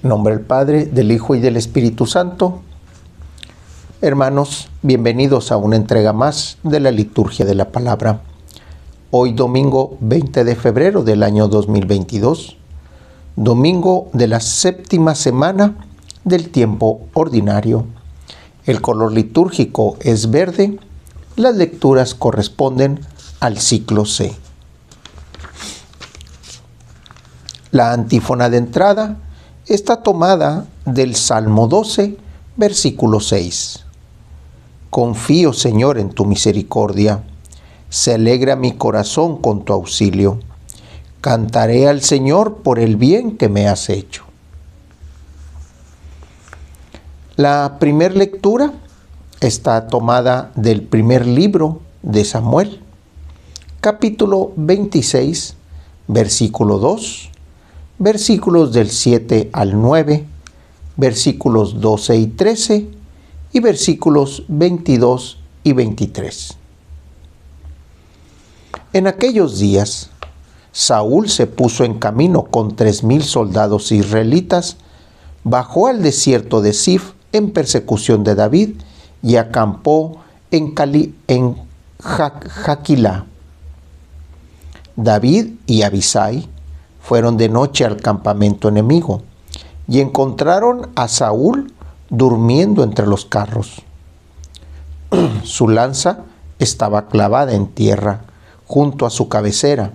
En nombre del Padre, del Hijo y del Espíritu Santo. Hermanos, bienvenidos a una entrega más de la Liturgia de la Palabra. Hoy domingo 20 de febrero del año 2022, domingo de la séptima semana del tiempo ordinario. El color litúrgico es verde, las lecturas corresponden al ciclo C. La antífona de entrada está tomada del Salmo 12, versículo 6. Confío, Señor, en tu misericordia. Se alegra mi corazón con tu auxilio. Cantaré al Señor por el bien que me has hecho. La primera lectura está tomada del primer libro de Samuel, capítulo 26, versículo 2, versículos del 7 al 9, versículos 12 y 13 y versículos 22 y 23. En aquellos días, Saúl se puso en camino con 3,000 soldados israelitas, bajó al desierto de Zif en persecución de David y acampó en Jaquilá. David y Abisai fueron de noche al campamento enemigo y encontraron a Saúl durmiendo entre los carros. Su lanza estaba clavada en tierra junto a su cabecera,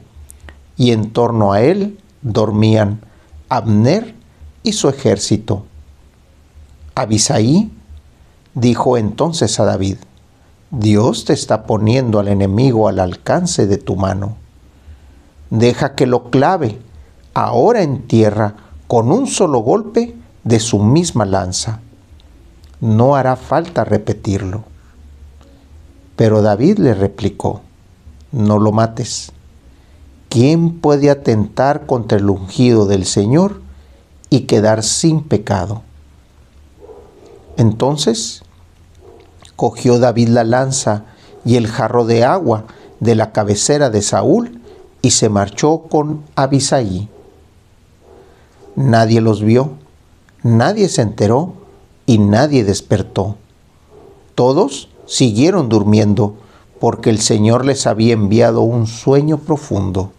y en torno a él dormían Abner y su ejército. Abisai dijo entonces a David: Dios te está poniendo al enemigo al alcance de tu mano. Deja que lo clave ahora en tierra con un solo golpe de su misma lanza. No hará falta repetirlo. Pero David le replicó: No lo mates. ¿Quién puede atentar contra el ungido del Señor y quedar sin pecado? Entonces cogió David la lanza y el jarro de agua de la cabecera de Saúl y se marchó con Abisai. Nadie los vio, nadie se enteró y nadie despertó. Todos siguieron durmiendo porque el Señor les había enviado un sueño profundo.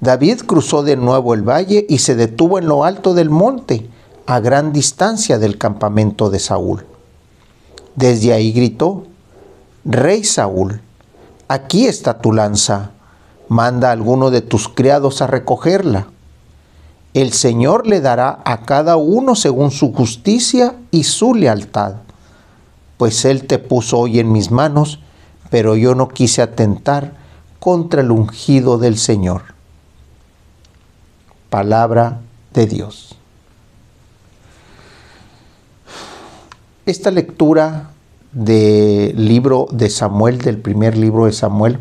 David cruzó de nuevo el valle y se detuvo en lo alto del monte, a gran distancia del campamento de Saúl. Desde ahí gritó: Rey Saúl, aquí está tu lanza, manda a alguno de tus criados a recogerla. El Señor le dará a cada uno según su justicia y su lealtad, pues Él te puso hoy en mis manos, pero yo no quise atentar contra el ungido del Señor. Palabra de Dios. Esta lectura del libro de Samuel, del primer libro de Samuel,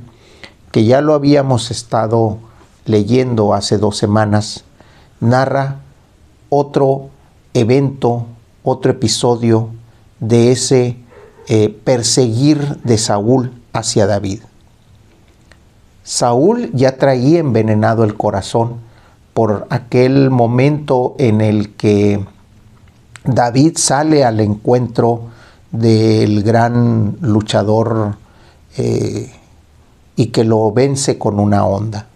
que ya lo habíamos estado leyendo hace 2 semanas, narra otro evento, otro episodio de ese perseguir de Saúl hacia David. Saúl ya traía envenenado el corazón por aquel momento en el que David sale al encuentro del gran luchador y que lo vence con una honda.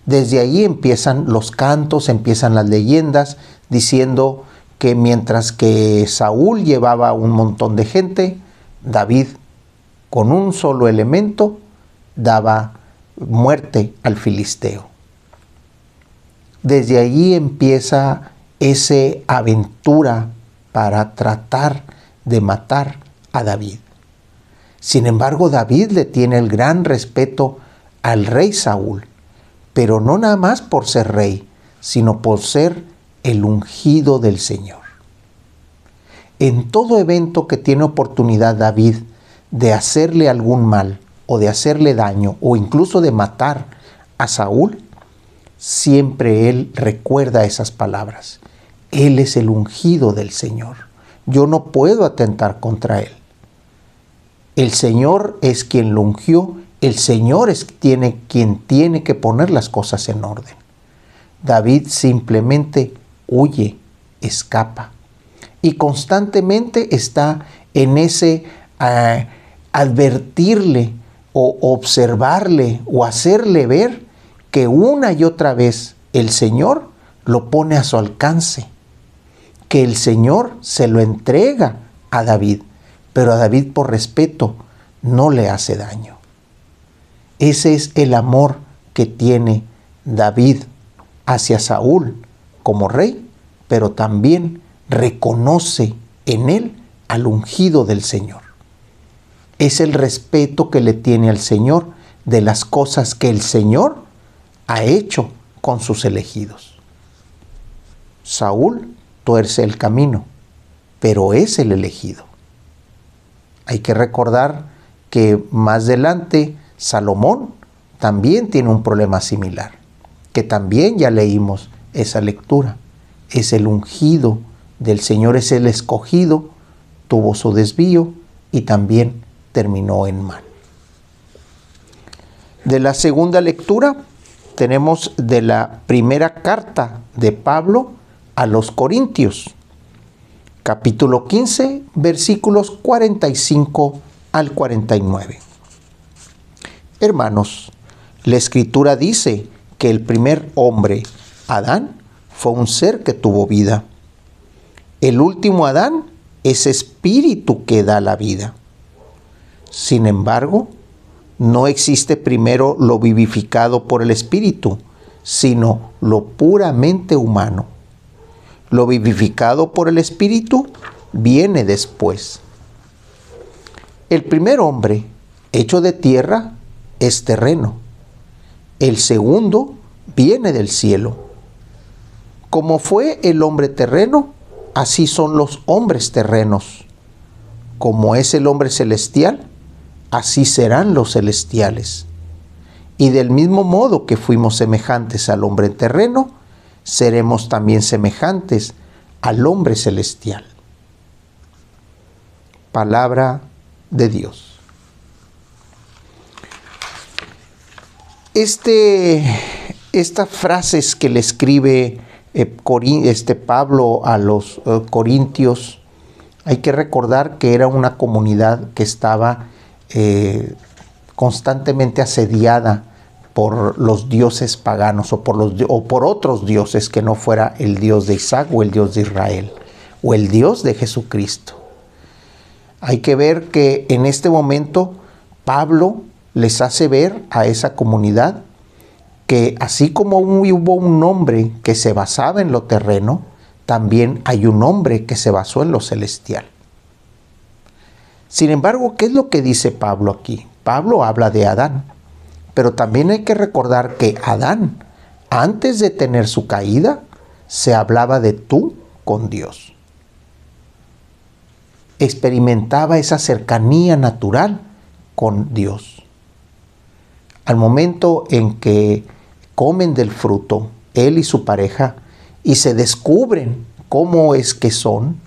Desde ahí empiezan los cantos, empiezan las leyendas, diciendo que mientras que Saúl llevaba un montón de gente, David, con un solo elemento, daba muerte al filisteo. Desde allí empieza esa aventura para tratar de matar a David. Sin embargo, David le tiene el gran respeto al rey Saúl, pero no nada más por ser rey, sino por ser el ungido del Señor. En todo evento que tiene oportunidad David de hacerle algún mal o de hacerle daño o incluso de matar a Saúl, siempre él recuerda esas palabras. Él es el ungido del Señor. Yo no puedo atentar contra él. El Señor es quien lo ungió. El Señor es quien tiene que poner las cosas en orden. David simplemente huye, escapa. Y constantemente está en ese advertirle o observarle o hacerle ver que una y otra vez el Señor lo pone a su alcance, que el Señor se lo entrega a David, pero a David por respeto no le hace daño. Ese es el amor que tiene David hacia Saúl como rey, pero también reconoce en él al ungido del Señor. Es el respeto que le tiene al Señor de las cosas que el Señor ha hecho con sus elegidos. Saúl tuerce el camino, pero es el elegido. Hay que recordar que más adelante Salomón también tiene un problema similar, que también ya leímos esa lectura. Es el ungido del Señor, es el escogido, tuvo su desvío y también terminó en mal. De la segunda lectura tenemos de la primera carta de Pablo a los Corintios, capítulo 15, versículos 45 al 49. Hermanos, la Escritura dice que el primer hombre, Adán, fue un ser que tuvo vida. El último Adán es espíritu que da la vida. Sin embargo, no existe primero lo vivificado por el espíritu, sino lo puramente humano. Lo vivificado por el espíritu viene después. El primer hombre, hecho de tierra, es terreno. El segundo viene del cielo. Como fue el hombre terreno, así son los hombres terrenos. Como es el hombre celestial, así serán los celestiales. Y del mismo modo que fuimos semejantes al hombre terreno, seremos también semejantes al hombre celestial. Palabra de Dios. Estas frases que le escribe Pablo a los corintios, hay que recordar que era una comunidad que estaba constantemente asediada por los dioses paganos o por otros dioses que no fuera el Dios de Isaac o el Dios de Israel o el Dios de Jesucristo. Hay que ver que en este momento Pablo les hace ver a esa comunidad que así como hubo un hombre que se basaba en lo terreno, también hay un hombre que se basó en lo celestial. Sin embargo, ¿qué es lo que dice Pablo aquí? Pablo habla de Adán, pero también hay que recordar que Adán, antes de tener su caída, se hablaba de tú con Dios. Experimentaba esa cercanía natural con Dios. Al momento en que comen del fruto, él y su pareja, y se descubren cómo es que son,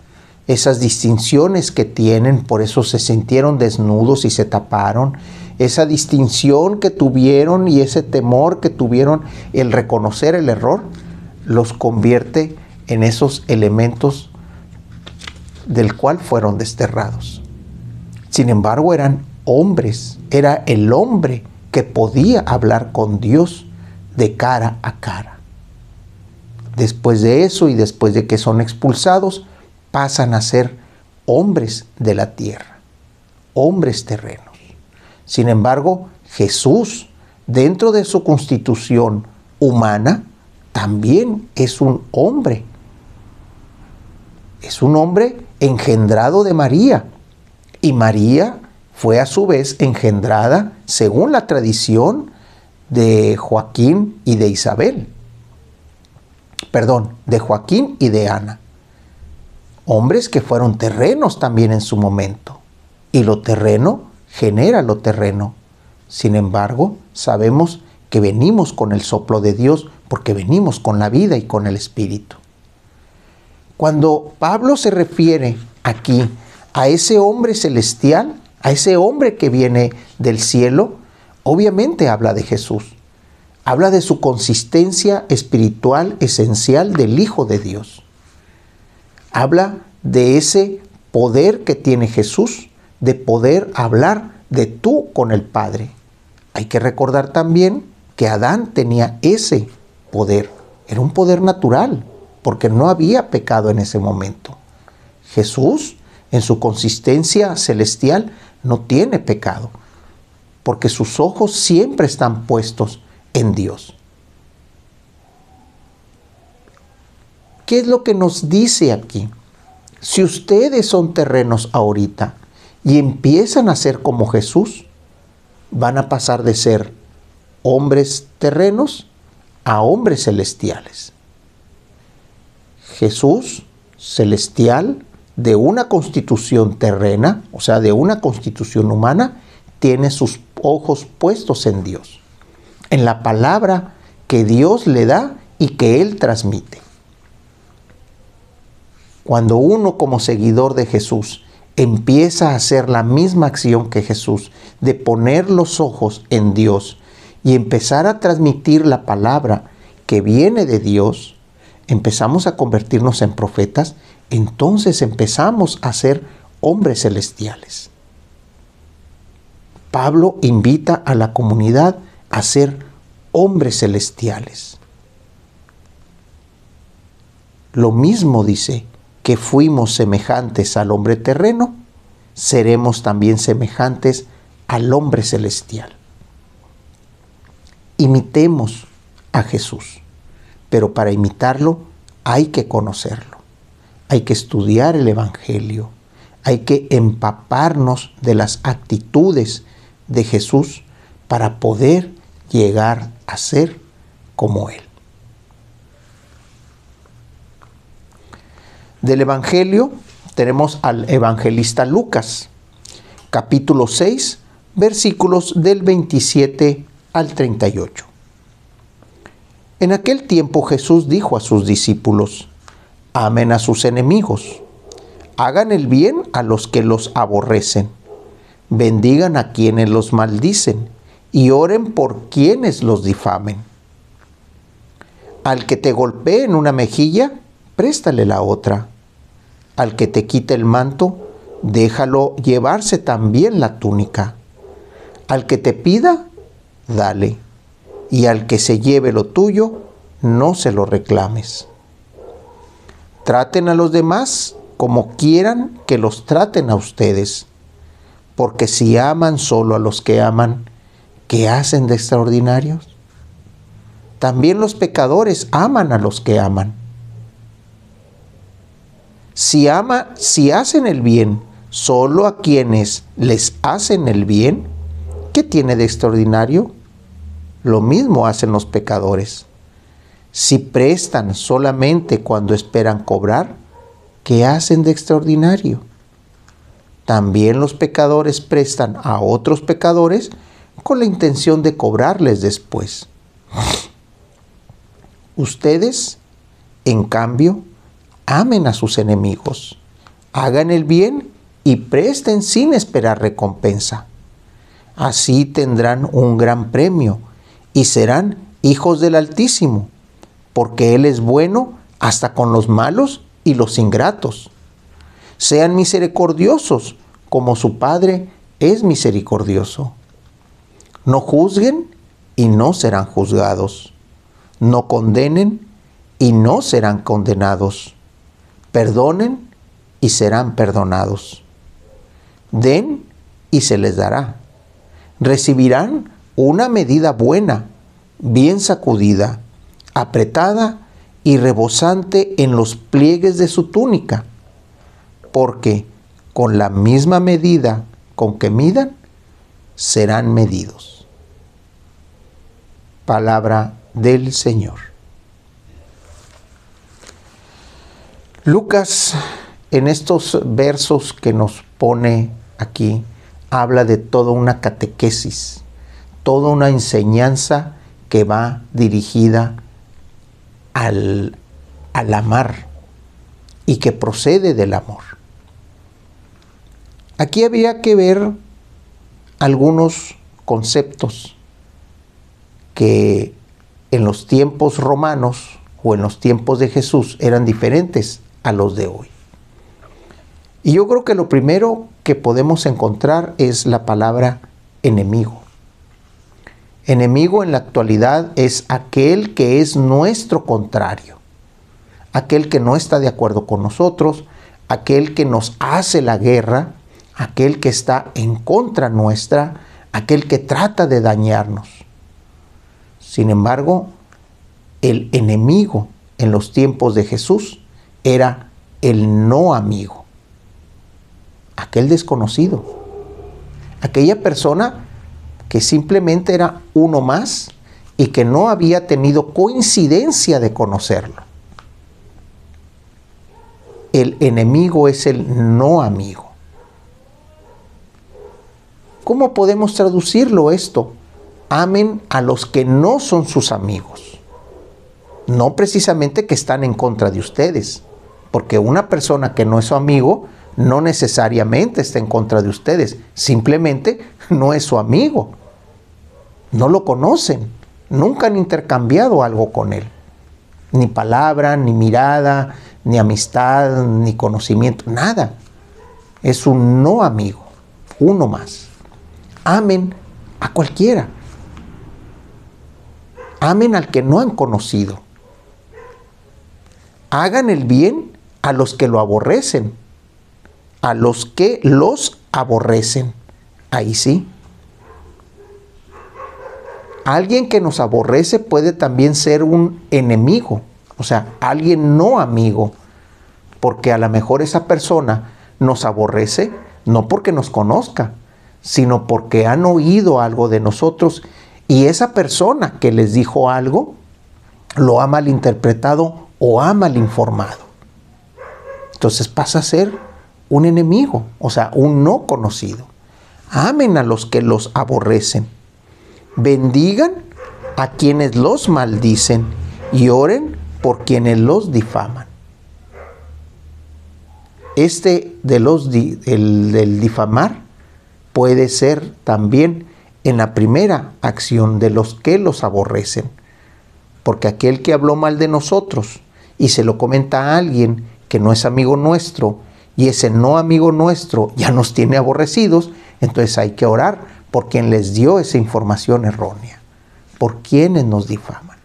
esas distinciones que tienen, por eso se sintieron desnudos y se taparon, esa distinción que tuvieron y ese temor que tuvieron, el reconocer el error, los convierte en esos elementos del cual fueron desterrados. Sin embargo, eran hombres, era el hombre que podía hablar con Dios de cara a cara. Después de eso y después de que son expulsados, pasan a ser hombres de la tierra, hombres terrenos. Sin embargo, Jesús, dentro de su constitución humana, también es un hombre. Es un hombre engendrado de María. Y María fue a su vez engendrada, según la tradición, de Joaquín y de Isabel. De Joaquín y de Ana. Hombres que fueron terrenos también en su momento. Y lo terreno genera lo terreno. Sin embargo, sabemos que venimos con el soplo de Dios porque venimos con la vida y con el Espíritu. Cuando Pablo se refiere aquí a ese hombre celestial, a ese hombre que viene del cielo, obviamente habla de Jesús. Habla de su consistencia espiritual esencial del Hijo de Dios. Habla de ese poder que tiene Jesús, de poder hablar de tú con el Padre. Hay que recordar también que Adán tenía ese poder. Era un poder natural, porque no había pecado en ese momento. Jesús, en su consistencia celestial, no tiene pecado, porque sus ojos siempre están puestos en Dios. ¿Qué es lo que nos dice aquí? Si ustedes son terrenos ahorita y empiezan a ser como Jesús, van a pasar de ser hombres terrenos a hombres celestiales. Jesús, celestial, de una constitución terrena, o sea, de una constitución humana, tiene sus ojos puestos en Dios, en la palabra que Dios le da y que Él transmite. Cuando uno como seguidor de Jesús empieza a hacer la misma acción que Jesús, de poner los ojos en Dios y empezar a transmitir la palabra que viene de Dios, empezamos a convertirnos en profetas, entonces empezamos a ser hombres celestiales. Pablo invita a la comunidad a ser hombres celestiales. Lo mismo dice, que fuimos semejantes al hombre terreno, seremos también semejantes al hombre celestial. Imitemos a Jesús, pero para imitarlo hay que conocerlo, hay que estudiar el Evangelio, hay que empaparnos de las actitudes de Jesús para poder llegar a ser como Él. Del Evangelio tenemos al evangelista Lucas, capítulo 6, versículos del 27 al 38. En aquel tiempo Jesús dijo a sus discípulos: amen a sus enemigos, hagan el bien a los que los aborrecen, bendigan a quienes los maldicen y oren por quienes los difamen. Al que te golpee en una mejilla, préstale la otra. Al que te quite el manto, déjalo llevarse también la túnica. Al que te pida, dale. Y al que se lleve lo tuyo, no se lo reclames. Traten a los demás como quieran que los traten a ustedes. Porque si aman solo a los que aman, ¿qué hacen de extraordinarios? También los pecadores aman a los que aman. Si hacen el bien solo a quienes les hacen el bien, ¿qué tiene de extraordinario? Lo mismo hacen los pecadores. Si prestan solamente cuando esperan cobrar, ¿qué hacen de extraordinario? También los pecadores prestan a otros pecadores con la intención de cobrarles después. Ustedes, en cambio, amen a sus enemigos, hagan el bien y presten sin esperar recompensa. Así tendrán un gran premio y serán hijos del Altísimo, porque Él es bueno hasta con los malos y los ingratos. Sean misericordiosos como su Padre es misericordioso. No juzguen y no serán juzgados. No condenen y no serán condenados. Perdonen y serán perdonados. Den y se les dará. Recibirán una medida buena, bien sacudida, apretada y rebosante en los pliegues de su túnica, porque con la misma medida con que midan, serán medidos. Palabra del Señor. Lucas, en estos versos que nos pone aquí, habla de toda una catequesis, toda una enseñanza que va dirigida al amar y que procede del amor. Aquí había que ver algunos conceptos que en los tiempos romanos o en los tiempos de Jesús eran diferentes a los de hoy. Y yo creo que lo primero que podemos encontrar es la palabra enemigo. Enemigo en la actualidad es aquel que es nuestro contrario, aquel que no está de acuerdo con nosotros, aquel que nos hace la guerra, aquel que está en contra nuestra, aquel que trata de dañarnos. Sin embargo, el enemigo en los tiempos de Jesús era el no amigo, aquel desconocido, aquella persona que simplemente era uno más y que no había tenido coincidencia de conocerlo. El enemigo es el no amigo. ¿Cómo podemos traducirlo esto? Amen a los que no son sus amigos. No precisamente que están en contra de ustedes, porque una persona que no es su amigo no necesariamente está en contra de ustedes, simplemente no es su amigo. No lo conocen, nunca han intercambiado algo con él. Ni palabra, ni mirada, ni amistad, ni conocimiento, nada. Es un no amigo, uno más. Amen a cualquiera. Amen al que no han conocido. Hagan el bien a los que lo aborrecen, a los que los aborrecen. Ahí sí. Alguien que nos aborrece puede también ser un enemigo, o sea, alguien no amigo, porque a lo mejor esa persona nos aborrece no porque nos conozca, sino porque han oído algo de nosotros y esa persona que les dijo algo lo ha malinterpretado o ha malinformado. Entonces pasa a ser un enemigo, o sea, un no conocido. Amen a los que los aborrecen. Bendigan a quienes los maldicen y oren por quienes los difaman. Del difamar puede ser también en la primera acción de los que los aborrecen, porque aquel que habló mal de nosotros y se lo comenta a alguien que no es amigo nuestro y ese no amigo nuestro ya nos tiene aborrecidos, entonces hay que orar por quien les dio esa información errónea, por quienes nos difaman.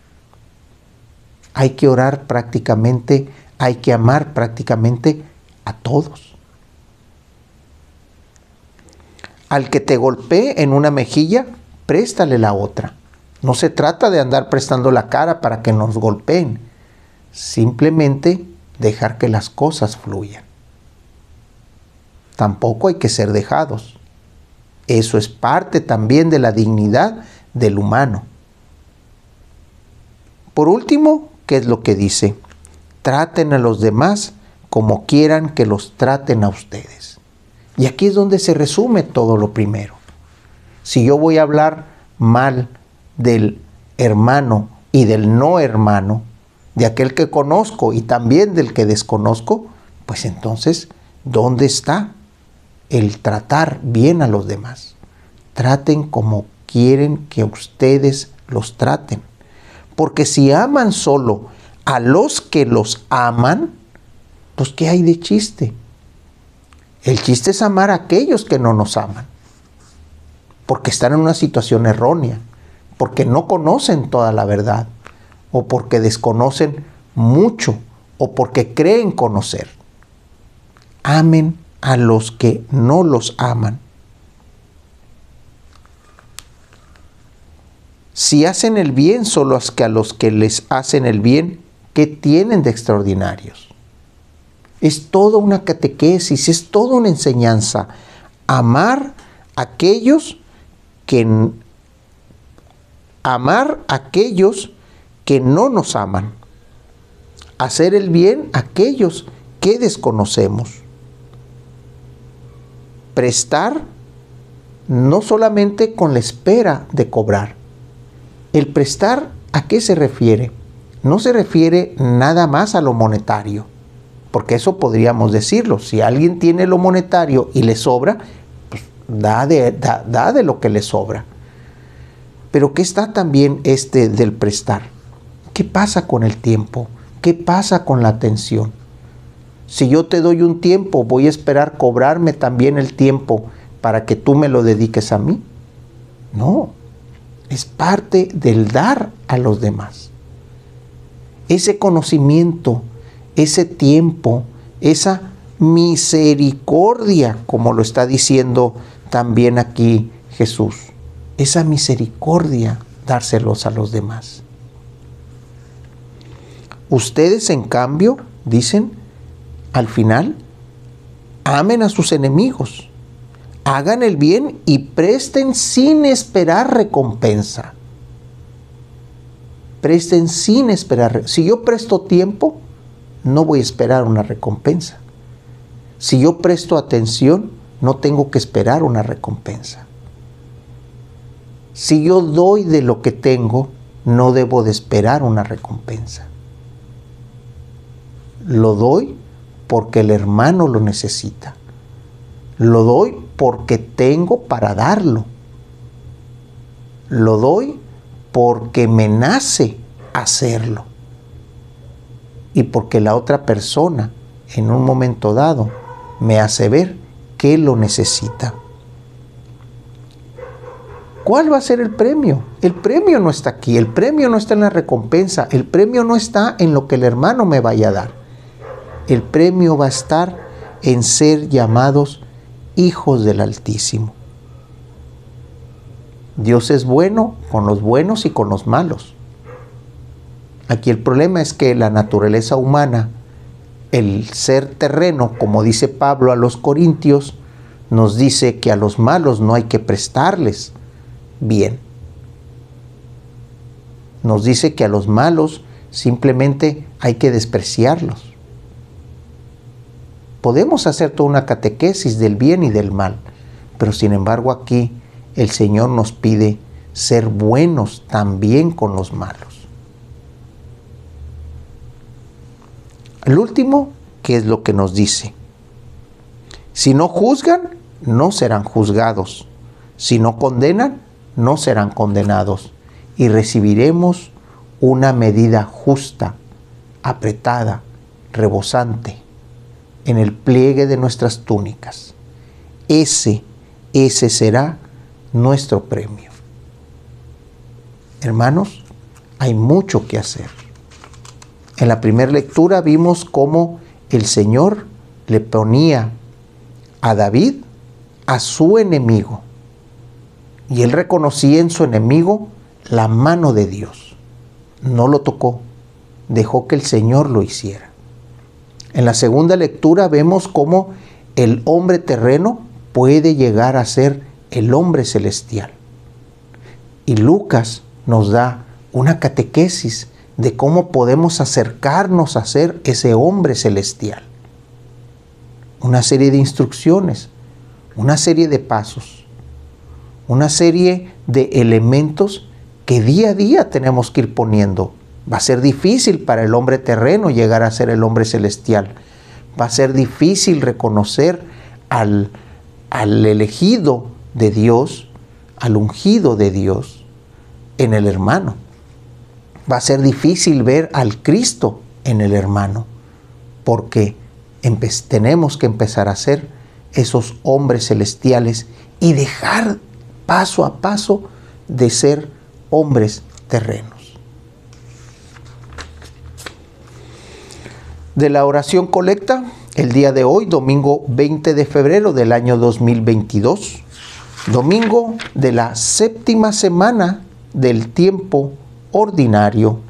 Hay que orar prácticamente, hay que amar prácticamente a todos. Al que te golpee en una mejilla, préstale la otra. No se trata de andar prestando la cara para que nos golpeen, simplemente dejar que las cosas fluyan. Tampoco hay que ser dejados. Eso es parte también de la dignidad del humano. Por último, ¿qué es lo que dice? Traten a los demás como quieran que los traten a ustedes. Y aquí es donde se resume todo lo primero. Si yo voy a hablar mal del hermano y del no hermano, de aquel que conozco y también del que desconozco, pues entonces, ¿dónde está el tratar bien a los demás? Traten como quieren que ustedes los traten. Porque si aman solo a los que los aman, pues ¿qué hay de chiste? El chiste es amar a aquellos que no nos aman, porque están en una situación errónea, porque no conocen toda la verdad, o porque desconocen mucho, o porque creen conocer. Amen a los que no los aman. Si hacen el bien solo a los que les hacen el bien, ¿qué tienen de extraordinarios? Es toda una catequesis, es toda una enseñanza. Amar a aquellos que no nos aman. Hacer el bien a aquellos que desconocemos. Prestar no solamente con la espera de cobrar. El prestar, ¿a qué se refiere? No se refiere nada más a lo monetario, porque eso podríamos decirlo. Si alguien tiene lo monetario y le sobra, pues da de lo que le sobra. Pero ¿qué está también del prestar? ¿Qué pasa con el tiempo? ¿Qué pasa con la atención? Si yo te doy un tiempo, ¿voy a esperar cobrarme también el tiempo para que tú me lo dediques a mí? No, es parte del dar a los demás. Ese conocimiento, ese tiempo, esa misericordia, como lo está diciendo también aquí Jesús, esa misericordia, dárselos a los demás. Ustedes, en cambio, dicen al final, amen a sus enemigos, hagan el bien y presten sin esperar recompensa. Presten sin esperar. Si yo presto tiempo, no voy a esperar una recompensa. Si yo presto atención, no tengo que esperar una recompensa. Si yo doy de lo que tengo, no debo de esperar una recompensa. Lo doy porque el hermano lo necesita. Lo doy porque tengo para darlo. Lo doy porque me nace hacerlo. Y porque la otra persona, en un momento dado, me hace ver que lo necesita. ¿Cuál va a ser el premio? El premio no está aquí, el premio no está en la recompensa, el premio no está en lo que el hermano me vaya a dar. El premio va a estar en ser llamados hijos del Altísimo. Dios es bueno con los buenos y con los malos. Aquí el problema es que la naturaleza humana, el ser terreno, como dice Pablo a los Corintios, nos dice que a los malos no hay que prestarles bien. Nos dice que a los malos simplemente hay que despreciarlos. Podemos hacer toda una catequesis del bien y del mal, pero sin embargo aquí el Señor nos pide ser buenos también con los malos. El último, ¿qué es lo que nos dice? Si no juzgan, no serán juzgados. Si no condenan, no serán condenados. Y recibiremos una medida justa, apretada, rebosante, en el pliegue de nuestras túnicas. Ese será nuestro premio. Hermanos, hay mucho que hacer. En la primera lectura vimos cómo el Señor le ponía a David a su enemigo. Y él reconocía en su enemigo la mano de Dios. No lo tocó, dejó que el Señor lo hiciera. En la segunda lectura vemos cómo el hombre terreno puede llegar a ser el hombre celestial. Y Lucas nos da una catequesis de cómo podemos acercarnos a ser ese hombre celestial. Una serie de instrucciones, una serie de pasos, una serie de elementos que día a día tenemos que ir poniendo. Va a ser difícil para el hombre terreno llegar a ser el hombre celestial. Va a ser difícil reconocer al elegido de Dios, al ungido de Dios en el hermano. Va a ser difícil ver al Cristo en el hermano, porque tenemos que empezar a ser esos hombres celestiales y dejar paso a paso de ser hombres terrenos. De la oración colecta, el día de hoy, domingo 20 de febrero del año 2022, domingo de la 7ª semana del tiempo ordinario,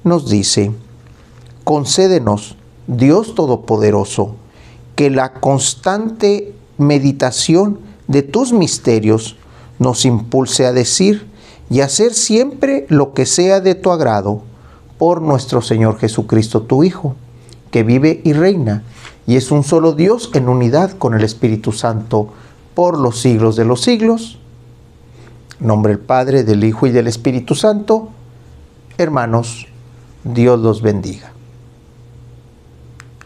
nos dice: concédenos, Dios Todopoderoso, que la constante meditación de tus misterios nos impulse a decir y hacer siempre lo que sea de tu agrado, por nuestro Señor Jesucristo, tu Hijo, que vive y reina, y es un solo Dios en unidad con el Espíritu Santo, por los siglos de los siglos. En nombre del Padre, del Hijo y del Espíritu Santo. Hermanos, Dios los bendiga.